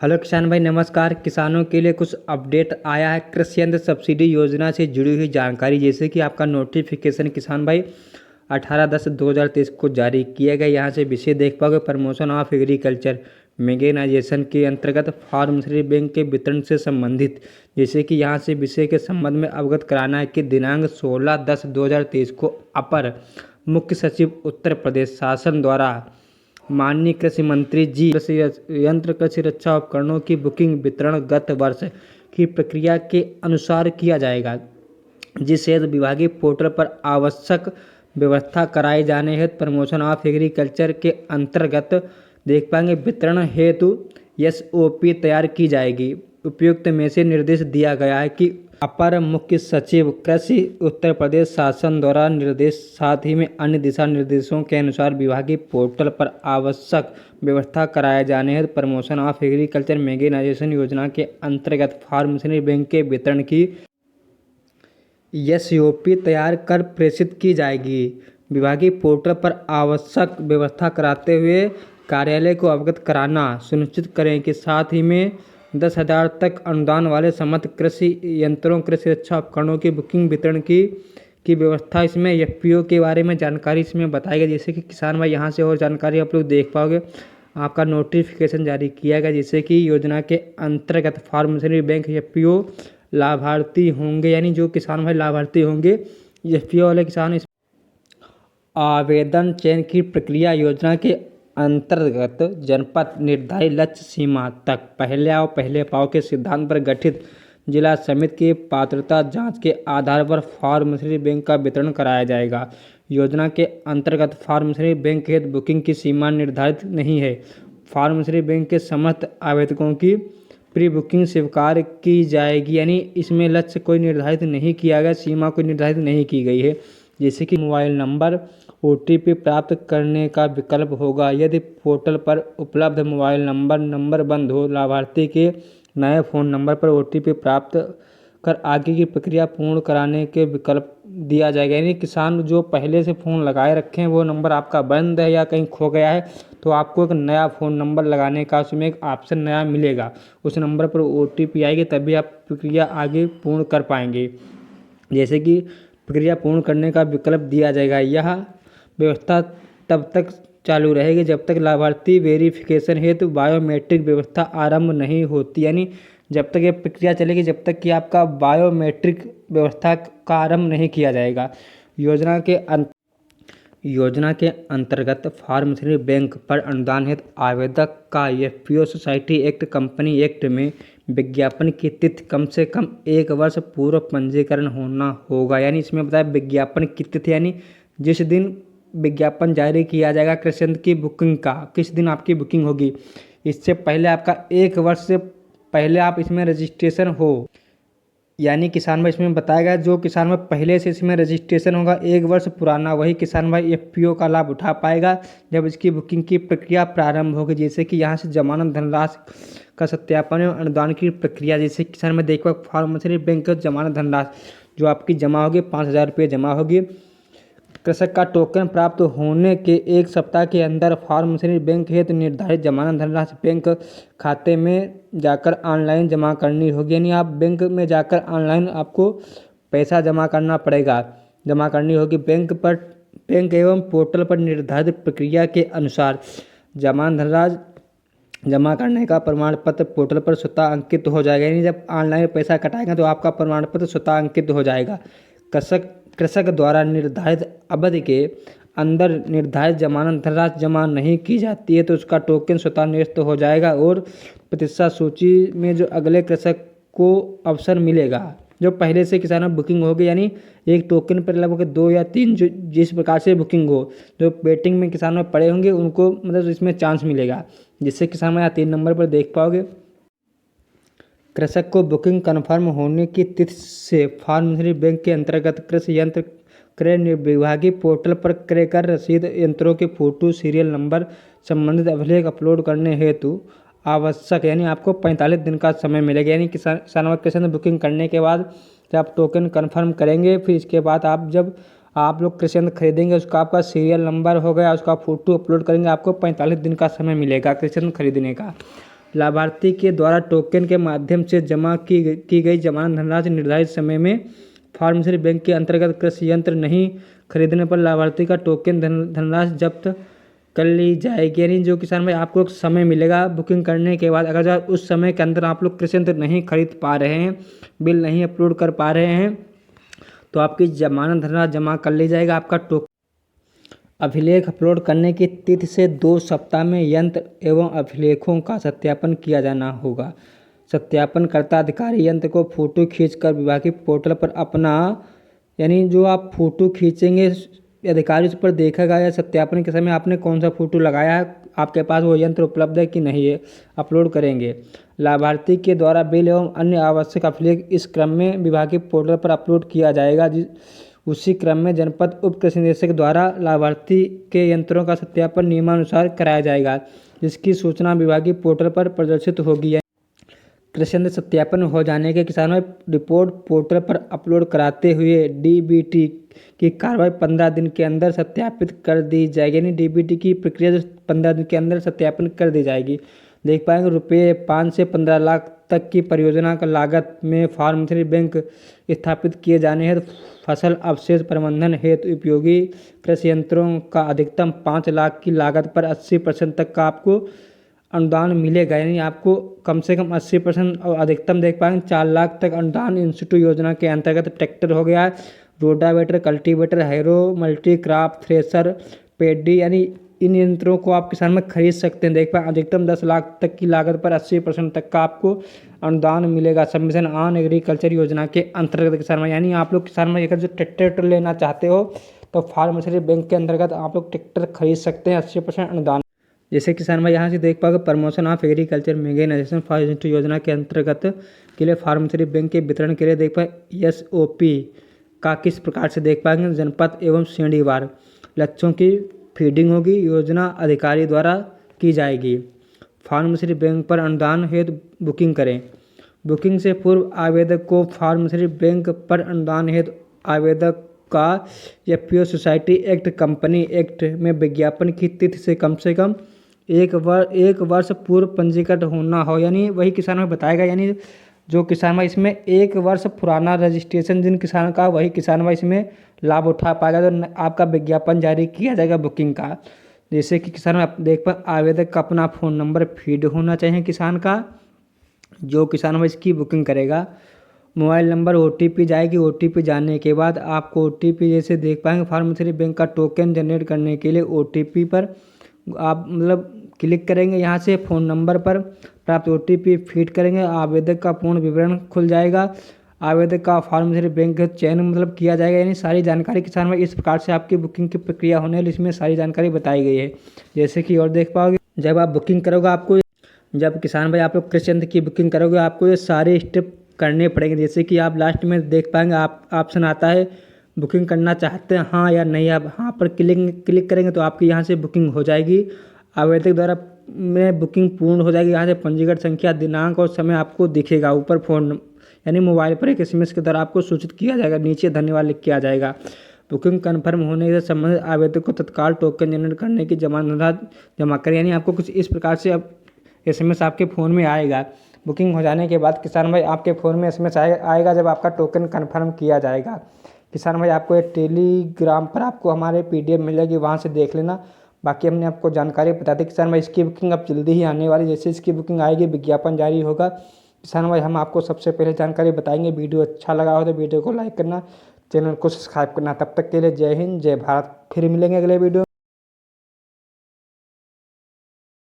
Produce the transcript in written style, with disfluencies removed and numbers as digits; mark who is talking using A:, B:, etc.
A: Hello किसान भाई, नमस्कार। किसानों के लिए कुछ अपडेट आया है कृषि यंत्र सब्सिडी योजना से जुड़ी हुई जानकारी। जैसे कि आपका नोटिफिकेशन किसान भाई 18/10/2023 को जारी किया गया। यहाँ से विषय देख पाओगे, प्रमोशन ऑफ एग्रीकल्चर मैगनाइजेशन के अंतर्गत फार्मर्स बैंक के वितरण से संबंधित। जैसे कि यहाँ से विषय के संबंध में अवगत कराना है कि दिनांक 16/10/2023 को अपर मुख्य सचिव उत्तर प्रदेश शासन द्वारा माननीय कृषि मंत्री जी कृषि यंत्र कृषि रक्षा उपकरणों की बुकिंग वितरण गत वर्ष की प्रक्रिया के अनुसार किया जाएगा, जिस हेतु विभागीय पोर्टल पर आवश्यक व्यवस्था कराए जाने हेतु प्रमोशन ऑफ एग्रीकल्चर के अंतर्गत देख पाएंगे वितरण हेतु एसओपी तैयार की जाएगी। उपयुक्त में से निर्देश दिया गया है कि अपर मुख्य सचिव कृषि उत्तर प्रदेश शासन द्वारा निर्देश, साथ ही में अन्य दिशा निर्देशों के अनुसार विभागीय पोर्टल पर आवश्यक व्यवस्था कराए जाने हेतु प्रमोशन ऑफ एग्रीकल्चर मैगनाइजेशन योजना के अंतर्गत फार्मर्स बैंक के वितरण की एसओपी तैयार कर प्रेषित की जाएगी। विभागीय पोर्टल पर आवश्यक व्यवस्था कराते हुए कार्यालय को अवगत कराना सुनिश्चित करें कि साथ ही में 10,000 तक अनुदान वाले समस्त कृषि यंत्रों कृषि रक्षा उपकरणों की बुकिंग वितरण की व्यवस्था इसमें एफपीओ के बारे में जानकारी इसमें बताई गई। जैसे कि किसान भाई यहाँ से और जानकारी आप लोग देख पाओगे, आपका नोटिफिकेशन जारी किया गया जिससे कि योजना के अंतर्गत फार्मर्स बैंक एफपीओ लाभार्थी होंगे, यानी जो किसान भाई लाभार्थी होंगे एफपीओ वाले किसान इस आवेदन चयन की प्रक्रिया योजना के अंतर्गत जनपद निर्धारित लक्ष्य सीमा तक पहले आओ पहले पाओ के सिद्धांत पर गठित जिला समिति की पात्रता जांच के आधार पर फार्मर्स बैंक का वितरण कराया जाएगा। योजना के अंतर्गत फार्मर्स बैंक हेतु बुकिंग की सीमा निर्धारित नहीं है। फार्मर्स बैंक के समस्त आवेदकों की प्री बुकिंग स्वीकार की जाएगी, यानी इसमें लक्ष्य कोई निर्धारित नहीं किया गया, सीमा कोई निर्धारित नहीं की गई है। जैसे कि मोबाइल नंबर ओटीपी प्राप्त करने का विकल्प होगा। यदि पोर्टल पर उपलब्ध मोबाइल नंबर बंद हो, लाभार्थी के नए फ़ोन नंबर पर ओटीपी प्राप्त कर आगे की प्रक्रिया पूर्ण कराने के विकल्प दिया जाएगा। यानी किसान जो पहले से फ़ोन लगाए रखे हैं वो नंबर आपका बंद है या कहीं खो गया है तो आपको एक नया फ़ोन नंबर लगाने का उसमें एक ऑप्शन नया मिलेगा। उस नंबर पर ओटीपी आएगी तभी आप प्रक्रिया आगे पूर्ण कर पाएंगे। जैसे कि प्रक्रिया पूर्ण करने का विकल्प दिया जाएगा। यह व्यवस्था तब तक चालू रहेगी जब तक लाभार्थी वेरिफिकेशन हेतु बायोमेट्रिक व्यवस्था आरंभ नहीं होती, यानी जब तक ये प्रक्रिया चलेगी जब तक कि आपका बायोमेट्रिक व्यवस्था का आरंभ नहीं किया जाएगा। योजना के अंतर्गत फार्मर्स बैंक पर अनुदान हेतु आवेदक का FPO society act company act में विज्ञापन की तिथि कम से कम 1 वर्ष पूर्व पंजीकरण होना होगा। यानी इसमें बताया विज्ञापन की तिथि, यानी जिस दिन विज्ञापन जारी किया जाएगा कृषि यंत्र की बुकिंग का, किस दिन आपकी बुकिंग होगी, इससे पहले आपका 1 वर्ष से पहले आप इसमें रजिस्ट्रेशन हो। यानी किसान भाई इसमें बताया गया जो किसान भाई पहले से इसमें रजिस्ट्रेशन होगा 1 वर्ष पुराना, वही किसान भाई एफपीओ का लाभ उठा पाएगा जब इसकी बुकिंग की प्रक्रिया प्रारंभ होगी। जैसे कि यहाँ से जमानत धनराशि का सत्यापन एवं अनुदान की प्रक्रिया। जैसे किसान में देखो फार्मर्स बैंक का जमानत धनराशि जो आपकी जमा होगी 5,000 रुपये जमा होगी। कृषक का टोकन प्राप्त होने के 1 सप्ताह के अंदर फार्मर्स बैंक हेतु निर्धारित जमानत धनराशि बैंक खाते में जाकर ऑनलाइन जमा करनी होगी। यानी आप बैंक में जाकर ऑनलाइन आपको पैसा जमा करना पड़ेगा, जमा करनी होगी। बैंक एवं पोर्टल पर निर्धारित प्रक्रिया के अनुसार जमानत धनराशि जमा करने का प्रमाण पत्र पोर्टल पर स्वतः अंकित हो जाएगा। यानी जब ऑनलाइन पैसा कटाएगा तो आपका प्रमाण पत्र स्वतः अंकित हो जाएगा। कृषक द्वारा निर्धारित अवधि के अंदर निर्धारित जमानत धनराशि जमा नहीं की जाती है तो उसका टोकन स्वतः निरस्त हो जाएगा और प्रतिशत सूची में जो अगले कृषक को अवसर मिलेगा। जो पहले से किसानों बुकिंग होगी, यानी एक टोकन पर लगभग 2 या 3 जो जिस प्रकार से बुकिंग हो, जो वेटिंग में किसानों पड़े होंगे उनको मतलब इसमें चांस मिलेगा। जिससे किसान यहाँ 3 नंबर पर देख पाओगे, कृषक को बुकिंग कन्फर्म होने की तिथि से फार्मर्स बैंक के अंतर्गत कृषि यंत्र क्रय विभागीय पोर्टल पर क्रय कर रसीद, यंत्रों के फोटो, सीरियल नंबर, संबंधित अभिलेख अपलोड करने हेतु आवश्यक, यानी आपको 45 दिन का समय मिलेगा। यानी किसान कृषि बुकिंग करने के बाद जब आप टोकन कन्फर्म करेंगे फिर इसके बाद जब आप लोग कृषि यंत्र खरीदेंगे उसका आपका सीरियल नंबर हो गया, उसका फ़ोटो अपलोड करेंगे, आपको 45 दिन का समय मिलेगा कृषि यंत्र खरीदने का। लाभार्थी के द्वारा टोकन के माध्यम से जमा की गई जमानत धनराशि निर्धारित समय में फार्मेसी बैंक के अंतर्गत कृषि यंत्र नहीं खरीदने पर लाभार्थी का टोकन धनराशि जब्त कर ली जाएगी। यानी जो किसान भाई आपको समय मिलेगा बुकिंग करने के बाद, अगर उस समय के अंदर आप लोग कृषि यंत्र नहीं खरीद पा रहे हैं, बिल नहीं अपलोड कर पा रहे हैं, तो आपकी जमानत धनराशि जमा कर ली जाएगा। आपका टोकन अभिलेख अपलोड करने की तिथि से 2 सप्ताह में यंत्र एवं अभिलेखों का सत्यापन किया जाना होगा। सत्यापनकर्ता अधिकारी यंत्र को फोटो खींचकर विभागीय पोर्टल पर अपना, यानी जो आप फोटो खींचेंगे अधिकारी उस पर देखेगा या सत्यापन के समय आपने कौन सा फोटो लगाया है, आपके पास वो यंत्र उपलब्ध है कि नहीं है, अपलोड करेंगे। लाभार्थी के द्वारा बिल एवं अन्य आवश्यक अभिलेख इस क्रम में विभागीय पोर्टल पर अपलोड किया जाएगा। उसी क्रम में जनपद उप कृषि निदेशक द्वारा लाभार्थी के यंत्रों का सत्यापन नियमानुसार कराया जाएगा, जिसकी सूचना विभागीय पोर्टल पर प्रदर्शित होगी। कृषि यंत्र सत्यापन हो जाने के किसानों रिपोर्ट पोर्टल पर अपलोड कराते हुए डीबीटी की कार्रवाई 15 दिन के अंदर सत्यापित कर दी जाएगी। यानी डीबीटी की प्रक्रिया 15 दिन के अंदर सत्यापन कर दी जाएगी। देख पाएंगे रुपये 5 से 15 लाख तक की परियोजना का लागत में फार्मेसी बैंक स्थापित किए जाने हेतु फसल अवशेष प्रबंधन हेतु उपयोगी कृषि यंत्रों का अधिकतम 5 लाख की लागत पर 80% तक का आपको अनुदान मिलेगा। यानी आपको कम से कम 80% और अधिकतम देख पाएंगे 4 लाख तक अनुदान इंस्टीट्यूट योजना के अंतर्गत ट्रैक्टर हो गया, rotavator, cultivator, harrow, multi crop thresher, paddy, यानी इन यंत्रों को आप किसान में खरीद सकते हैं। देख पाए अधिकतम 10 लाख तक की लागत पर 80% तक का आपको अनुदान मिलेगा सबमिशन ऑन एग्रीकल्चर योजना के अंतर्गत किसान में। यानी आप लोग किसान में अगर जो ट्रैक्टर लेना चाहते हो तो फार्मेसी बैंक के अंतर्गत आप लोग ट्रैक्टर खरीद सकते हैं 80% अनुदान। जैसे किसान भाई यहाँ से देख पाओगे promotion of agriculture mechanisation for institute योजना के अंतर्गत के लिए फार्मेसी बैंक के वितरण के लिए देख पाए SOP का किस प्रकार से देख पाएंगे। जनपद एवं श्रेणीवार लक्ष्यों की फीडिंग होगी, योजना अधिकारी द्वारा की जाएगी। फार्मेसी बैंक पर अनुदान हेतु बुकिंग करें। बुकिंग से पूर्व आवेदक को फार्मेसी बैंक पर अनुदान हेतु आवेदक का FPO society act, company act में विज्ञापन की तिथि से कम 1 वर्ष पूर्व पंजीकृत होना हो। यानी वही किसान में बताएगा, यानी जो किसान भाई इसमें 1 वर्ष पुराना रजिस्ट्रेशन जिन किसान का, वही किसान भाई इसमें लाभ उठा पाएगा। तो आपका विज्ञापन जारी किया जाएगा बुकिंग का। जैसे कि किसान आप देख पाए आवेदक का अपना फ़ोन नंबर फीड होना चाहिए किसान का, जो किसान भाई इसकी बुकिंग करेगा। मोबाइल नंबर OTP जाएगी, OTP जाने के बाद आपको OTP जैसे देख पाएंगे फार्मेसी बैंक का टोकन जनरेट करने के लिए OTP पर आप क्लिक करेंगे। यहाँ से फ़ोन नंबर पर प्राप्त OTP फीड करेंगे, आवेदक का पूर्ण विवरण खुल जाएगा। आवेदक का फार्मेसी बैंक चयन किया जाएगा। यानी सारी जानकारी किसान भाई इस प्रकार से आपकी बुकिंग की प्रक्रिया होने वाली, इसमें सारी जानकारी बताई गई है। जैसे कि और देख पाओगे जब आप बुकिंग करोगे आपको, जब किसान भाई आप लोग कृषि यंत्र की बुकिंग करोगे आपको ये सारे स्टेप करने पड़ेंगे। जैसे कि आप लास्ट में देख पाएंगे आप ऑप्शन आता है बुकिंग करना चाहते हैं हाँ या नहीं। आप हाँ पर क्लिक करेंगे तो आपकी यहाँ से बुकिंग हो जाएगी। आवेदक द्वारा में बुकिंग पूर्ण हो जाएगी। यहाँ से पंजीकृत संख्या, दिनांक और समय आपको दिखेगा ऊपर फ़ोन यानी मोबाइल पर एक SMS के द्वारा आपको सूचित किया जाएगा। नीचे धन्यवाद लिख के आ जाएगा। बुकिंग कन्फर्म होने से संबंधित आवेदक को तत्काल टोकन जनरेट करने की जमा करें। यानी आपको कुछ इस प्रकार से अब SMS आपके फ़ोन में आएगा। बुकिंग हो जाने के बाद किसान भाई आपके फ़ोन में SMS आएगा जब आपका टोकन कन्फर्म किया जाएगा। किसान भाई आपको एक टेलीग्राम पर आपको हमारे PDF मिलेगी, वहाँ से देख लेना। बाकी हमने आपको जानकारी बता दी किसान भाई इसकी बुकिंग अब जल्दी ही आने वाली। जैसे इसकी बुकिंग आएगी विज्ञापन जारी होगा किसान भाई हम आपको सबसे पहले जानकारी बताएंगे। वीडियो अच्छा लगा हो तो वीडियो को लाइक करना, चैनल को सब्सक्राइब करना। तब तक के लिए जय हिंद, जय भारत। फिर मिलेंगे अगले वीडियो।